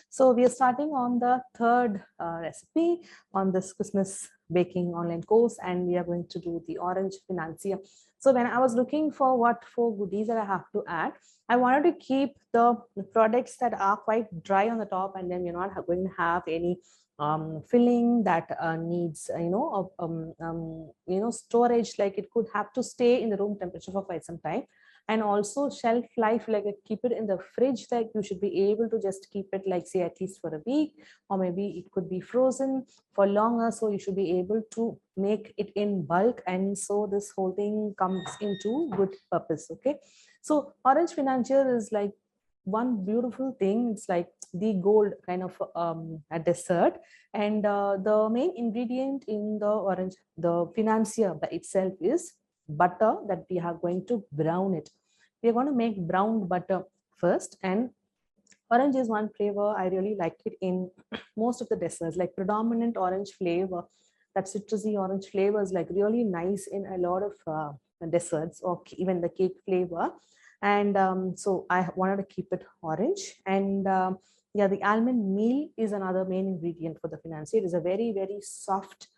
So we are starting on the third recipe on this Christmas baking online course, and we are going to do the orange financier. So when I was looking for what 4 goodies that I have to add, I wanted to keep the products that are quite dry on the top, and then you're not going to have any filling that needs storage. Like it could have to stay in the room temperature for quite some time, and also shelf life, like keep it in the fridge, like you should be able to just keep it like say at least for a week, or maybe it could be frozen for longer, so you should be able to make it in bulk, and so this whole thing comes into good purpose. Okay, so orange financier is like one beautiful thing. It's like the gold kind of a dessert, and the main ingredient in the financier by itself is butter, that we are going to brown it. We are going to make brown butter first, and orange is one flavor I really like it in most of the desserts, like predominant orange flavor. That citrusy orange flavor is like really nice in a lot of desserts, or even the cake flavor. And so I wanted to keep it orange. And yeah, the almond meal is another main ingredient for the financier. It is a very, very soft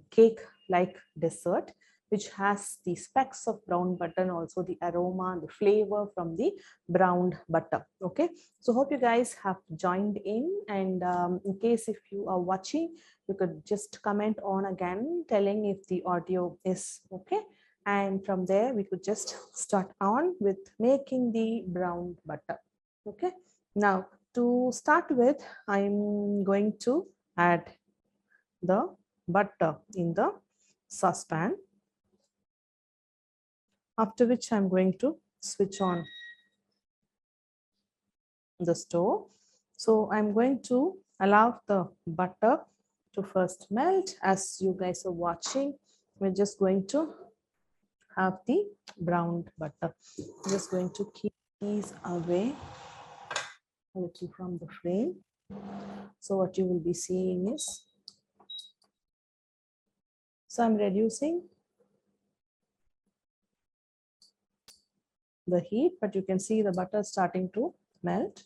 cake like dessert, which has the specks of brown butter and also the aroma and the flavor from the browned butter. Okay, so hope you guys have joined in, and in case if you are watching, you could just comment on again telling if the audio is okay, and from there we could just start on with making the brown butter. Okay, now to start with, I'm going to add the butter in the saucepan, after which I'm going to switch on the stove. So I'm going to allow the butter to first melt. As you guys are watching, we're just going to have the browned butter. I'm just going to keep these away a little from the flame. So what you will be seeing is, so I'm reducing the heat, but you can see the butter starting to melt.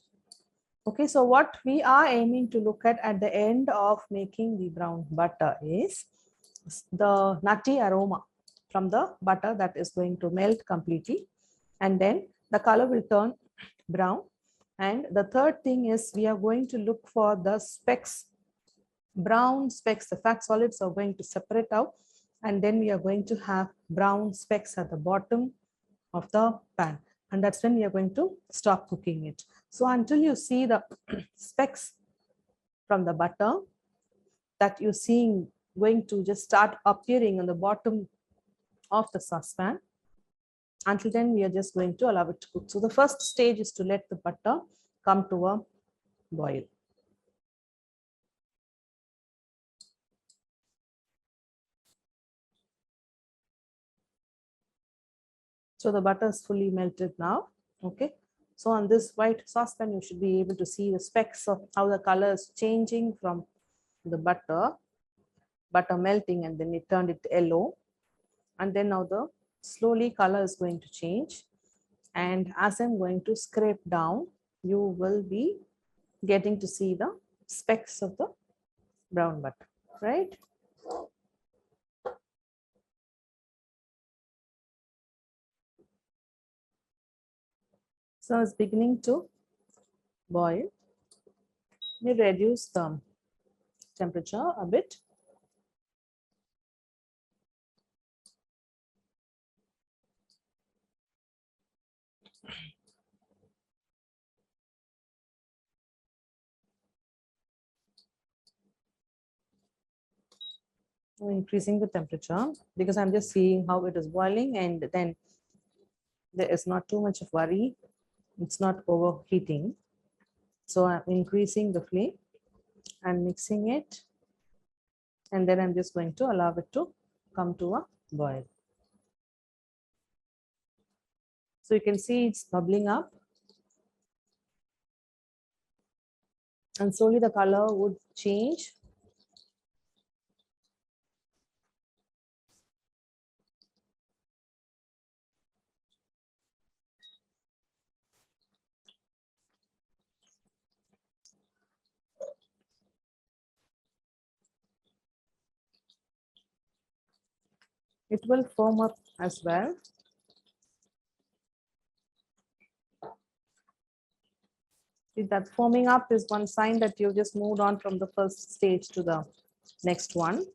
Okay, so what we are aiming to look at the end of making the brown butter is the nutty aroma from the butter that is going to melt completely, and then the color will turn brown. And the third thing is we are going to look for the specks, brown specks. The fat solids are going to separate out, and then we are going to have brown specks at the bottom of the pan, and that's when we are going to stop cooking it. So until you see the specks from the butter that you're seeing going to just start appearing on the bottom of the saucepan, until then we are just going to allow it to cook. So the first stage is to let the butter come to a boil. So the butter is fully melted now. Okay, so on this white saucepan you should be able to see the specks of how the color is changing from the butter melting, and then it turned it yellow, and then now the slowly color is going to change, and as I'm going to scrape down, you will be getting to see the specks of the brown butter, right? So it's beginning to boil. We reduce the temperature a bit. I'm increasing the temperature because I'm just seeing how it is boiling, and then there is not too much of worry. It's not overheating. So I'm increasing the flame and mixing it, and then I'm just going to allow it to come to a boil. So you can see it's bubbling up, and slowly the color would change. It will foam up as well. See, that foaming up is one sign that you just moved on from the first stage to the next one.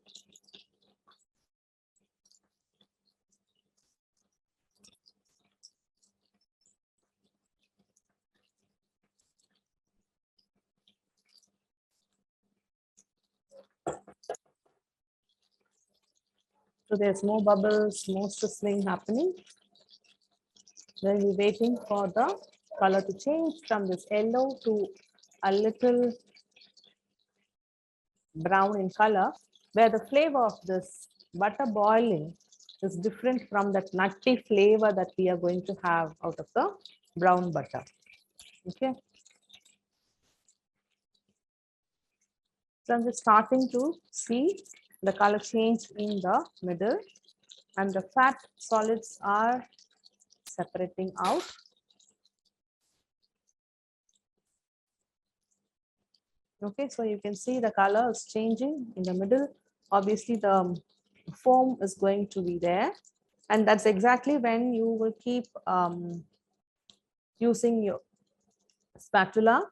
So there's more bubbles, more sizzling happening. Then we're waiting for the color to change from this yellow to a little brown in color, where the flavor of this butter boiling is different from that nutty flavor that we are going to have out of the brown butter. Okay. So I'm just starting to see the color change in the middle, and the fat solids are separating out. Okay, so you can see the color is changing in the middle. Obviously, the foam is going to be there, and that's exactly when you will keep using your spatula.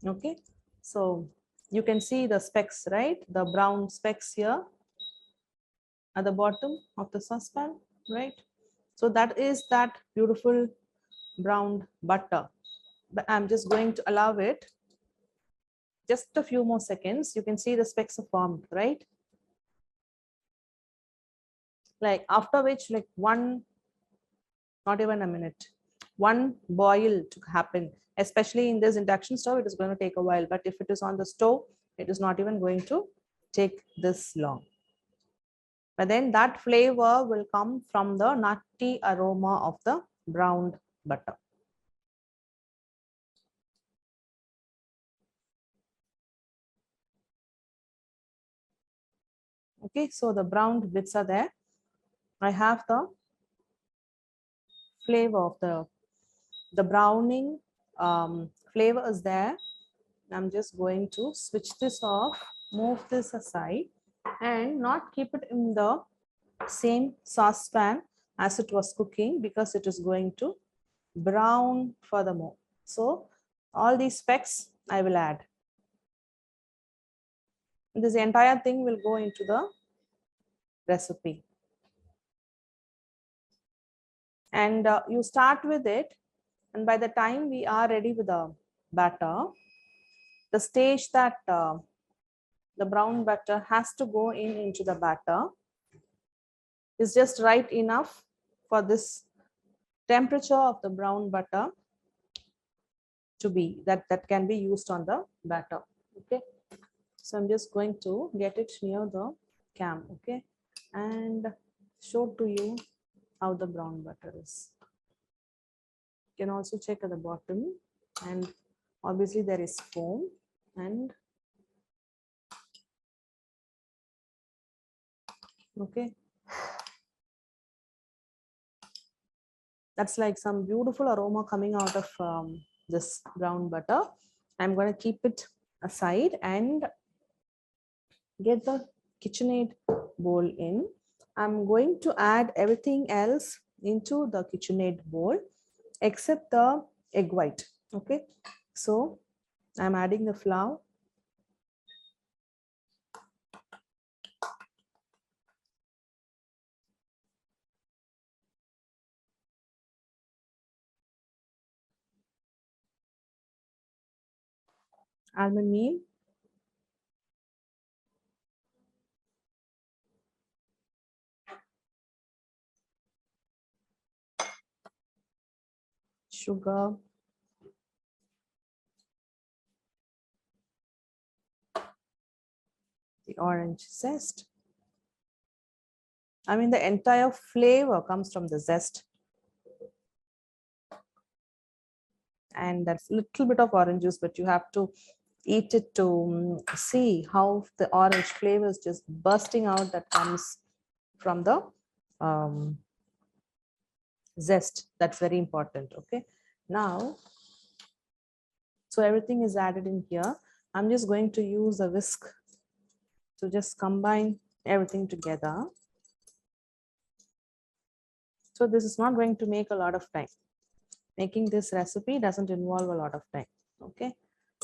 Okay, so you can see the specks, right? The brown specks here at the bottom of the saucepan, right? So that is that beautiful brown butter. But I'm just going to allow it just a few more seconds. You can see the specks are formed, right? Like after which, like not even a minute, one boil to happen. Especially in this induction stove, it is going to take a while. But if it is on the stove, it is not even going to take this long. But then that flavor will come from the nutty aroma of the browned butter. Okay, so the browned bits are there. I have the flavor of the browning flavor is there. I'm just going to switch this off, move this aside, and not keep it in the same saucepan as it was cooking, because it is going to brown furthermore. So all these specks I will add. This entire thing will go into the recipe. And you start with it, and by the time we are ready with the batter, the stage that the brown butter has to go into the batter is just right enough for this temperature of the brown butter to be that can be used on the batter. Okay, so I'm just going to get it near the cam, okay, and show to you how the brown butter is. You can also check at the bottom, and obviously there is foam, and okay, that's like some beautiful aroma coming out of this brown butter. I'm going to keep it aside and get the KitchenAid bowl in. I'm going to add everything else into the KitchenAid bowl except the egg white. Okay, so I'm adding the flour. Almond meal. Sugar. The orange zest. I mean, the entire flavor comes from the zest. And that's a little bit of orange juice, but you have to eat it to see how the orange flavor is just bursting out that comes from the zest. That's very important. Okay, now, so everything is added in here. I'm just going to use a whisk to just combine everything together. So this is not going to make a lot of time. Making this recipe doesn't involve a lot of time. Okay,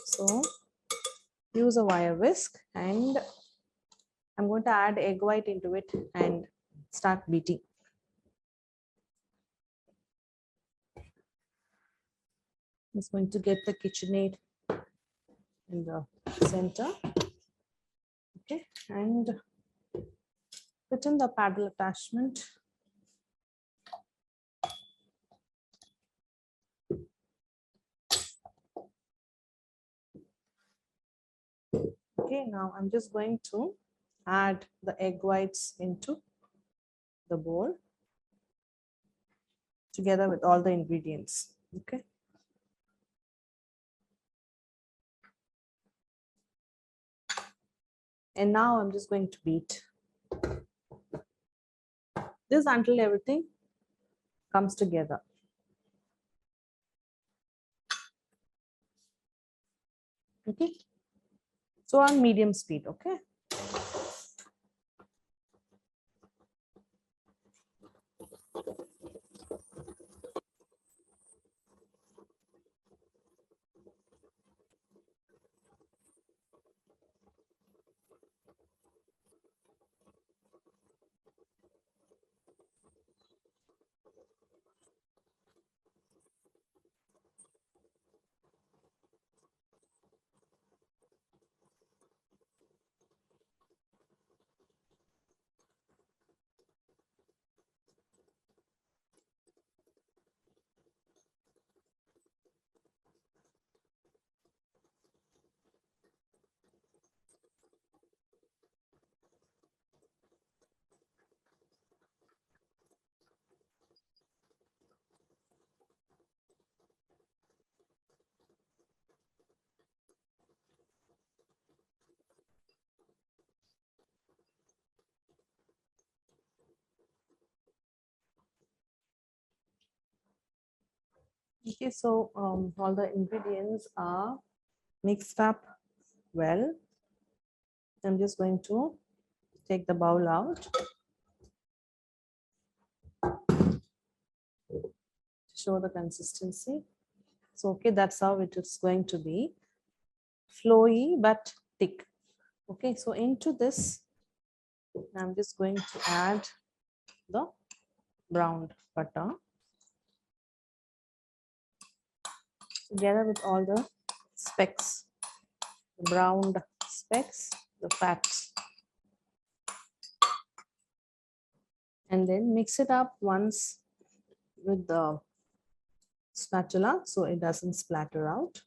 so use a wire whisk, and I'm going to add egg white into it and start beating. I'm just going to get the KitchenAid in the center. Okay, and put in the paddle attachment. Okay, now I'm just going to add the egg whites into the bowl together with all the ingredients. Okay. And now I'm just going to beat this until everything comes together. Okay. So on medium speed, okay. Okay, so all the ingredients are mixed up well. I'm just going to take the bowl out. Show the consistency. So, okay, that's how it is going to be. Flowy but thick. Okay, so into this, I'm just going to add the browned butter together with all the specks, the browned specks, the fats. And then mix it up once with the spatula so it doesn't splatter out.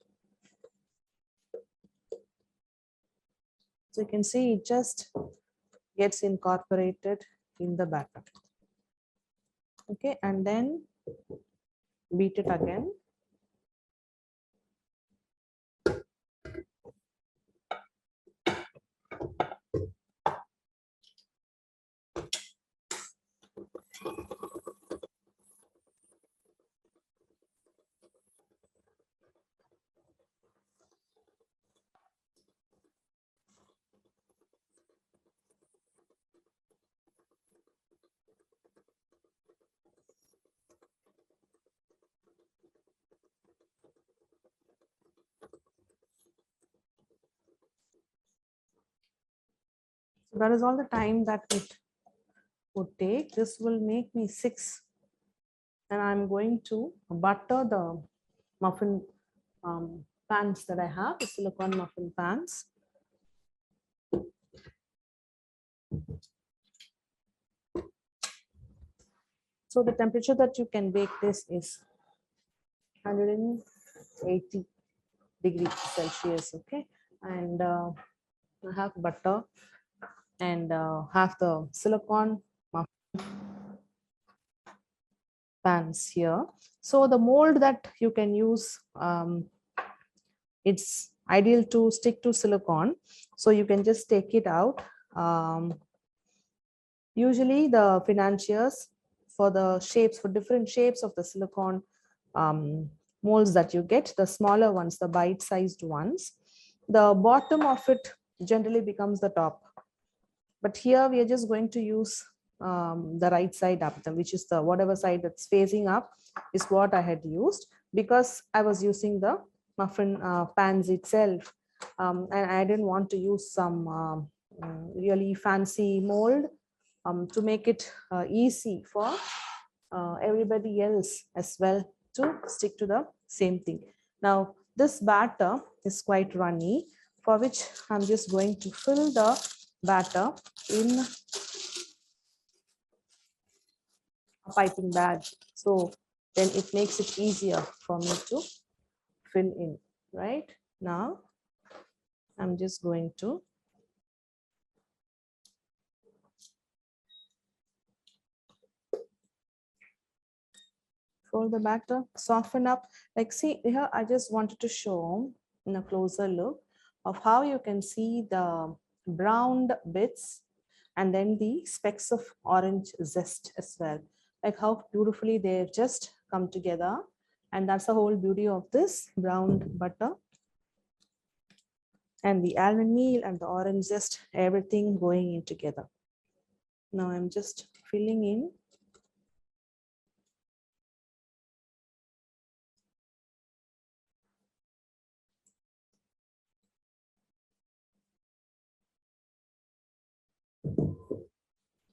So you can see it just gets incorporated in the batter. Okay, and then beat it again. So that is all the time that it would take. This will make me 6. And I'm going to butter the muffin pans that I have, the silicone muffin pans. So the temperature that you can bake this is 180 degrees Celsius, okay? And I have butter and have the silicone pans here. So the mold that you can use, it's ideal to stick to silicone. So you can just take it out. Usually the financiers for the shapes, for different shapes of the silicone molds that you get, the smaller ones, the bite-sized ones, the bottom of it generally becomes the top. But here we are just going to use the right side up, which is the whatever side that's facing up is what I had used, because I was using the muffin pans itself, and I didn't want to use some really fancy mold to make it easy for everybody else as well to stick to the same thing. Now this batter is quite runny, for which I'm just going to fill the batter in a piping bag. So then it makes it easier for me to fill in. Right now, I'm just going to fold the batter, soften up. Like, see here, I just wanted to show in a closer look of how you can see the browned bits and then the specks of orange zest as well. Like how beautifully they've just come together. And that's the whole beauty of this brown butter. And the almond meal and the orange zest, everything going in together. Now I'm just filling in.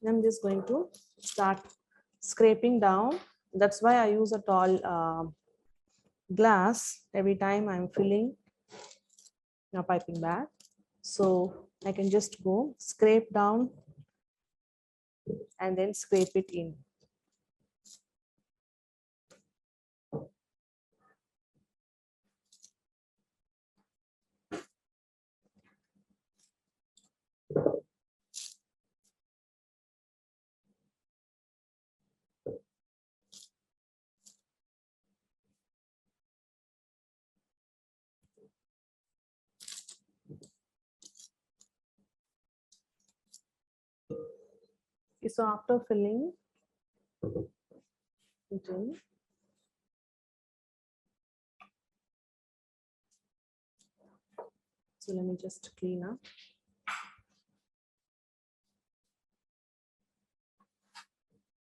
I'm just going to start scraping down. That's why I use a tall glass every time I'm filling a piping bag. So I can just go scrape down and then scrape it in. So after filling it in, so let me just clean up.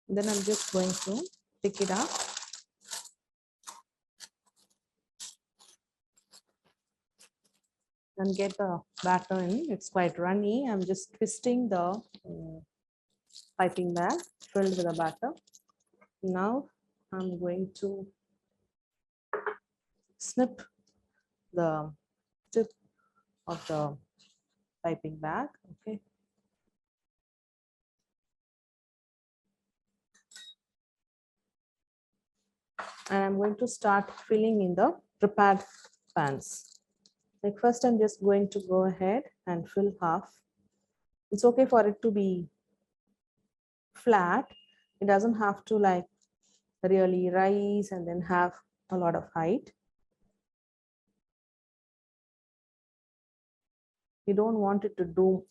Then I'm just going to pick it up. And get the batter in. It's quite runny. I'm just twisting the piping bag filled with the batter. Now I'm going to snip the tip of the piping bag. Okay. And I'm going to start filling in the prepared pans. Like first, I'm just going to go ahead and fill half. It's okay for it to be flat. It doesn't have to like really rise and then have a lot of height. You don't want it to do.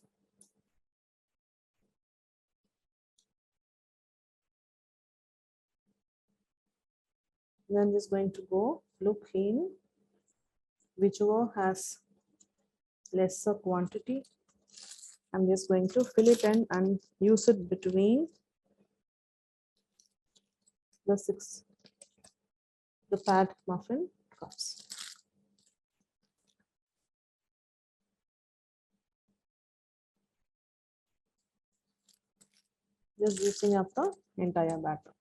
Then I'm just going to go look in whichever has lesser quantity. I'm just going to fill it in and use it between the pad muffin cups. Just using up the entire batter.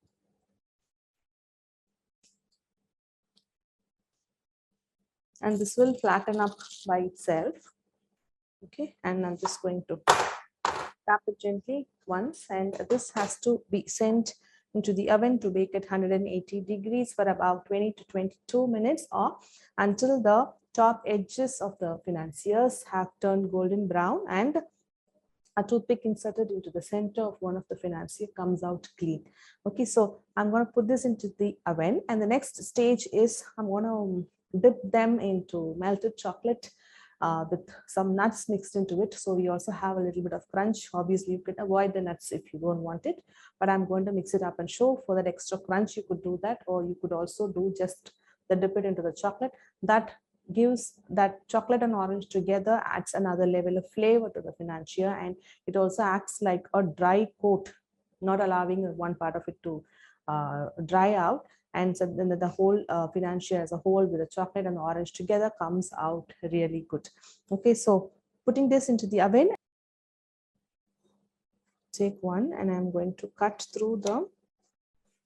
And this will flatten up by itself. Okay, and I'm just going to tap it gently once, and this has to be sent into the oven to bake at 180 degrees for about 20 to 22 minutes, or until the top edges of the financiers have turned golden brown and a toothpick inserted into the center of one of the financier comes out clean. Okay, so I'm going to put this into the oven, and the next stage is I'm going to dip them into melted chocolate with some nuts mixed into it. So we also have a little bit of crunch. Obviously, you can avoid the nuts if you don't want it, but I'm going to mix it up and show for that extra crunch. You could do that, or you could also do just the dip it into the chocolate. That gives that chocolate and orange together, adds another level of flavor to the financier, and it also acts like a dry coat not allowing one part of it to dry out. And so then the whole Financier as a whole with the chocolate and the orange together comes out really good. Okay, so putting this into the oven, take one, and I'm going to cut through the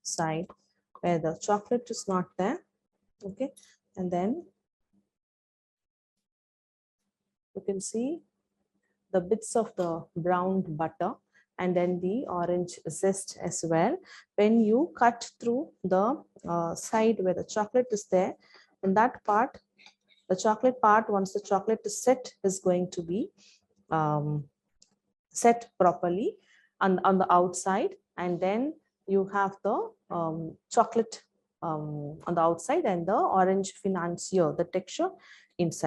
side where the chocolate is not there. Okay, and then you can see the bits of the browned butter and then the orange zest as well. When you cut through the side where the chocolate is there, and that part, the chocolate part, once the chocolate is set, is going to be set properly on the outside, and then you have the chocolate on the outside and the orange Financier, the texture inside.